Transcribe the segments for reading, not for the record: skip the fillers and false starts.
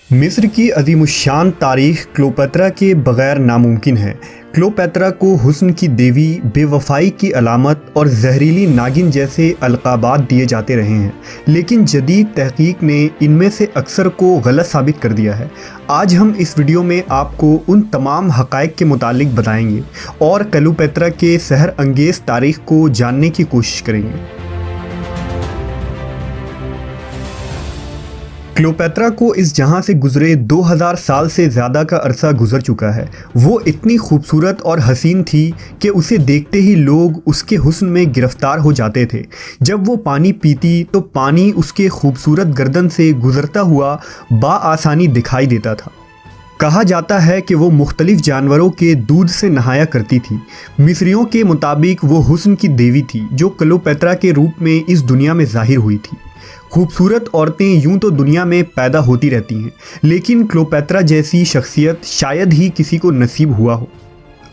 मिस्र की अज़ीमुश्शान तारीख़ क्लोपेत्रा के बग़ैर नामुमकिन है। क्लोपेत्रा को हुस्न की देवी, बेवफ़ाई की अलामत और जहरीली नागिन जैसे अलक़ाबात दिए जाते रहे हैं, लेकिन जदीद तहक़ीक़ ने इनमें से अक्सर को गलत साबित कर दिया है। आज हम इस वीडियो में आपको उन तमाम हक़ाइक़ के मुतालिक बताएंगे और क्लोपेत्रा के सहर अंगेज़ तारीख़ को जानने की कोशिश करेंगे। क्लोपेत्रा को इस जहां से गुजरे 2000 साल से ज़्यादा का अरसा गुजर चुका है। वो इतनी खूबसूरत और हसीन थी कि उसे देखते ही लोग उसके हुस्न में गिरफ्तार हो जाते थे। जब वो पानी पीती तो पानी उसके खूबसूरत गर्दन से गुजरता हुआ बाआसानी दिखाई देता था। कहा जाता है कि वो मुख्तलिफ जानवरों के दूध से नहाया करती थी। मिस्रियों के मुताबिक वो हुस्न की देवी थी जो क्लोपेत्रा के रूप में इस दुनिया में ज़ाहिर हुई थी। खूबसूरत औरतें यूं तो दुनिया में पैदा होती रहती हैं, लेकिन क्लोपेत्रा जैसी शख्सियत शायद ही किसी को नसीब हुआ हो।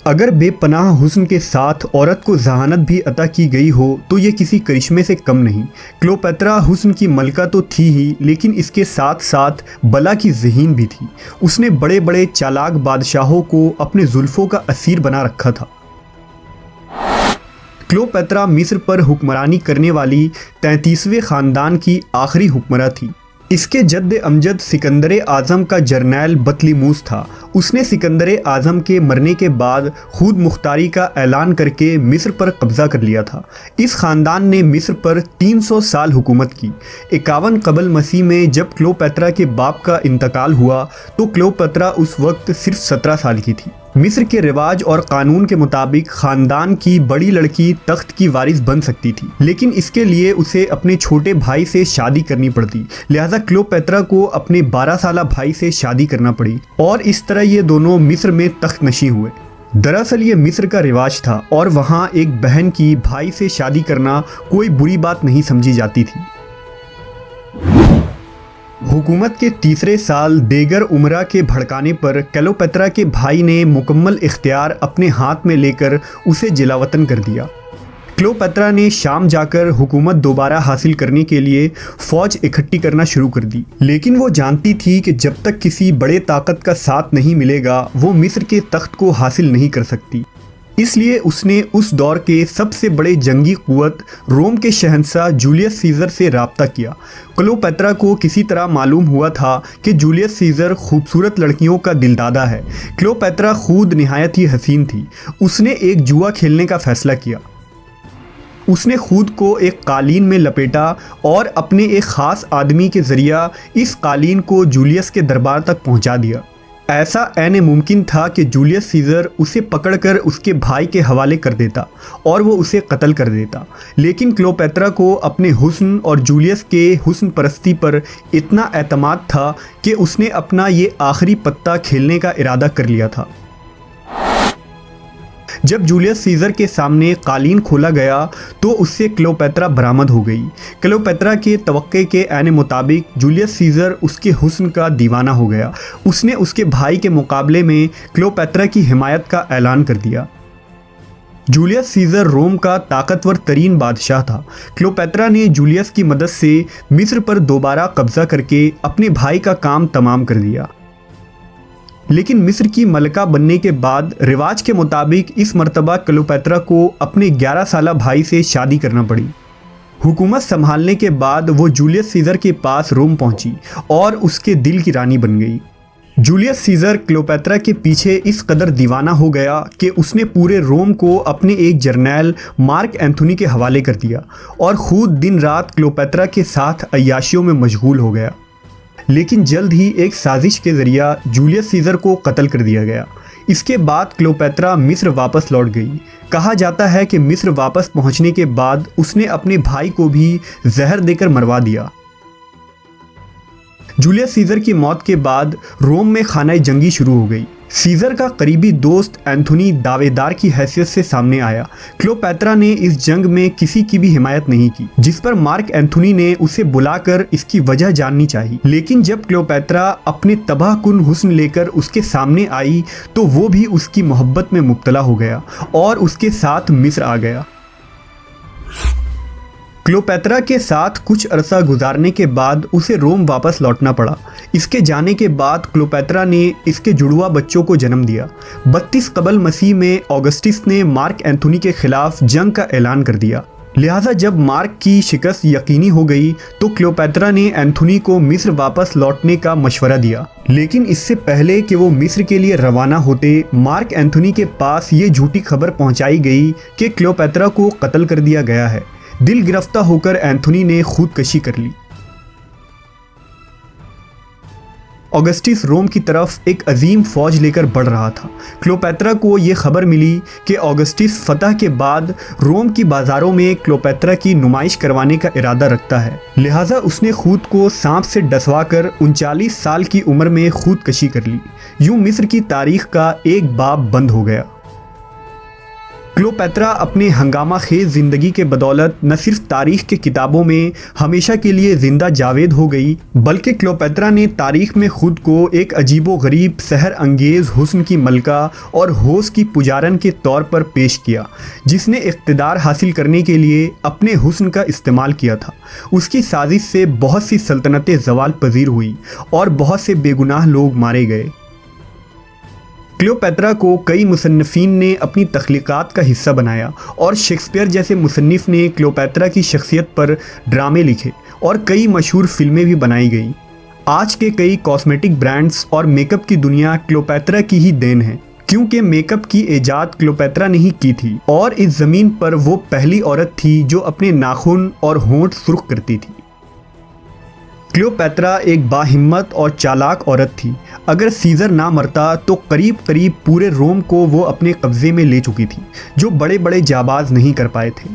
अगर बेपनाह हुस्न के साथ औरत को ज़हानत भी अता की गई हो तो ये किसी करिश्मे से कम नहीं। क्लोपेत्रा हुस्न की मलका तो थी ही, लेकिन इसके साथ साथ बला की ज़हीन भी थी। उसने बड़े बड़े चालाक बादशाहों को अपने जुल्फ़ों का असीर बना रखा था। क्लोपेत्रा मिस्र पर हुक्मरानी करने वाली 33वें ख़ानदान की आखिरी हुक्मरान थी। इसके जद्द अमजद सिकंदर आज़म का जर्नैल बतलीमूस था। उसने सिकंदर आज़म के मरने के बाद खुद मुख्तारी का ऐलान करके मिस्र पर कब्ज़ा कर लिया था। इस ख़ानदान ने मिस्र पर 300 साल हुकूमत की। 51 क़बल मसीह में जब क्लोपेत्रा के बाप का इंतकाल हुआ तो क्लोपेत्रा उस वक्त सिर्फ 17 साल की थी। मिस्र के रिवाज और कानून के मुताबिक ख़ानदान की बड़ी लड़की तख्त की वारिस बन सकती थी, लेकिन इसके लिए उसे अपने छोटे भाई से शादी करनी पड़ती। लिहाजा क्लोपेत्रा को अपने 12 साला भाई से शादी करना पड़ी और इस तरह ये दोनों मिस्र में तख्त नशी हुए। दरअसल ये मिस्र का रिवाज था और वहाँ एक बहन की भाई से शादी करना कोई बुरी बात नहीं समझी जाती थी। हुकूमत के तीसरे साल देगर उमरा के भड़काने पर क्लोपेत्रा के भाई ने मुकम्मल इख्तियार अपने हाथ में लेकर उसे जिलावतन कर दिया। क्लोपेत्रा ने शाम जाकर हुकूमत दोबारा हासिल करने के लिए फ़ौज इकट्ठी करना शुरू कर दी, लेकिन वो जानती थी कि जब तक किसी बड़े ताकत का साथ नहीं मिलेगा वो मिस्र के तख्त को हासिल नहीं कर सकती। इसलिए उसने उस दौर के सबसे बड़े जंगी क़ुव्वत रोम के शहंशाह जूलियस सीज़र से रब्ता किया। क्लोपेत्रा को किसी तरह मालूम हुआ था कि जूलियस सीज़र खूबसूरत लड़कियों का दिलदादा है। क्लोपेत्रा खुद निहायत ही हसीन थी। उसने एक जुआ खेलने का फ़ैसला किया। उसने खुद को एक कालीन में लपेटा और अपने एक ख़ास आदमी के ज़रिया इस कालीन को जूलियस के दरबार तक पहुंचा दिया। ऐसा ऐन मुमकिन था कि जूलियस सीज़र उसे पकड़कर उसके भाई के हवाले कर देता और वो उसे कत्ल कर देता, लेकिन क्लोपेत्रा को अपने हुस्न और जूलियस के हुस्न परस्ती पर इतना एतमाद था कि उसने अपना ये आखिरी पत्ता खेलने का इरादा कर लिया था। जब जूलियस सीज़र के सामने कालीन खोला गया तो उससे क्लोपेत्रा बरामद हो गई। क्लोपेत्रा के तवक्के के ऐन मुताबिक जूलियस सीज़र उसके हुस्न का दीवाना हो गया। उसने उसके भाई के मुकाबले में क्लोपेत्रा की हिमायत का ऐलान कर दिया। जूलियस सीज़र रोम का ताकतवर तरीन बादशाह था। क्लोपेत्रा ने जूलियस की मदद से मिस्र पर दोबारा कब्ज़ा करके अपने भाई का काम तमाम कर दिया, लेकिन मिस्र की मलका बनने के बाद रिवाज के मुताबिक इस मर्तबा क्लोपेत्रा को अपने 11 साला भाई से शादी करना पड़ी। हुकूमत संभालने के बाद वो जूलियस सीज़र के पास रोम पहुंची और उसके दिल की रानी बन गई। जूलियस सीज़र क्लोपेत्रा के पीछे इस कदर दीवाना हो गया कि उसने पूरे रोम को अपने एक जर्नैल मार्क एंथोनी के हवाले कर दिया और ख़ुद दिन रात क्लोपेत्रा के साथ अय्याशियों में मशगूल हो गया। लेकिन जल्द ही एक साजिश के ज़रिया जूलियस सीज़र को कत्ल कर दिया गया। इसके बाद क्लोपेत्रा मिस्र वापस लौट गई। कहा जाता है कि मिस्र वापस पहुंचने के बाद उसने अपने भाई को भी जहर देकर मरवा दिया। जूलियस सीज़र की मौत के बाद रोम में खाना जंगी शुरू हो गई। सीज़र का करीबी दोस्त एंथोनी दावेदार की हैसियत से सामने आया। क्लोपेत्रा ने इस जंग में किसी की भी हिमायत नहीं की, जिस पर मार्क एंथोनी ने उसे बुलाकर इसकी वजह जाननी चाहिए। लेकिन जब क्लोपेत्रा अपने तबाहकुन हुस्न लेकर उसके सामने आई तो वो भी उसकी मोहब्बत में मुब्तला हो गया और उसके साथ मिस्र आ गया। क्लियोपेत्रा के साथ कुछ अरसा गुजारने के बाद उसे रोम वापस लौटना पड़ा। इसके जाने के बाद क्लियोपेत्रा ने इसके जुड़वा बच्चों को जन्म दिया। 32 कबल मसीह में ऑगस्टस ने मार्क एंथोनी के खिलाफ जंग का ऐलान कर दिया। लिहाजा जब मार्क की शिकस्त यकीनी हो गई तो क्लियोपेत्रा ने एंथोनी को मिस्र वापस लौटने का मशवरा दिया। लेकिन इससे पहले कि वो मिस्र के लिए रवाना होते, मार्क एंथोनी के पास ये झूठी खबर पहुंचाई गई कि क्लियोपेत्रा को कत्ल कर दिया गया है। दिल गिरफ्तार होकर एंथोनी ने खुदकशी कर ली। ऑगस्टस रोम की तरफ एक अजीम फौज लेकर बढ़ रहा था। क्लियोपेत्रा को ये खबर मिली कि ऑगस्टस फतह के बाद रोम की बाज़ारों में क्लियोपेत्रा की नुमाइश करवाने का इरादा रखता है। लिहाजा उसने खुद को सांप से डसवाकर 39 साल की उम्र में खुदकशी कर ली। यूं मिस्र की तारीख का एक बाब बंद हो गया। क्लियोपेत्रा अपने हंगामा खेज ज़िंदगी के बदौलत न सिर्फ तारीख के किताबों में हमेशा के लिए ज़िंदा जावेद हो गई, बल्कि क्लियोपेत्रा ने तारीख में खुद को एक अजीबो गरीब सहर अंगेज़ हुस्न की मलका और होश की पुजारन के तौर पर पेश किया, जिसने इक़्तिदार हासिल करने के लिए अपने हुस्न का इस्तेमाल किया था। उसकी साजिश से बहुत सी सल्तनतें ज़वाल पजीर हुई और बहुत से बेगुनाह लोग मारे गए। क्लियोपेत्रा को कई मुसन्निफ़ीन ने अपनी तख्लीक़ात का हिस्सा बनाया और शेक्सपियर जैसे मुसन्निफ़ ने क्लियोपेत्रा की शख्सियत पर ड्रामे लिखे और कई मशहूर फिल्में भी बनाई गईं। आज के कई कॉस्मेटिक ब्रांड्स और मेकअप की दुनिया क्लियोपेत्रा की ही देन है, क्योंकि मेकअप की इजाद क्लियोपेत्रा ने ही की थी और इस ज़मीन पर वो पहली औरत थी जो अपने नाखून और होंठ सुर्ख करती थी। क्लियोपेत्रा एक बाहिम्मत और चालाक औरत थी। अगर सीज़र ना मरता तो करीब करीब पूरे रोम को वो अपने कब्ज़े में ले चुकी थी, जो बड़े बड़े जाबाज नहीं कर पाए थे।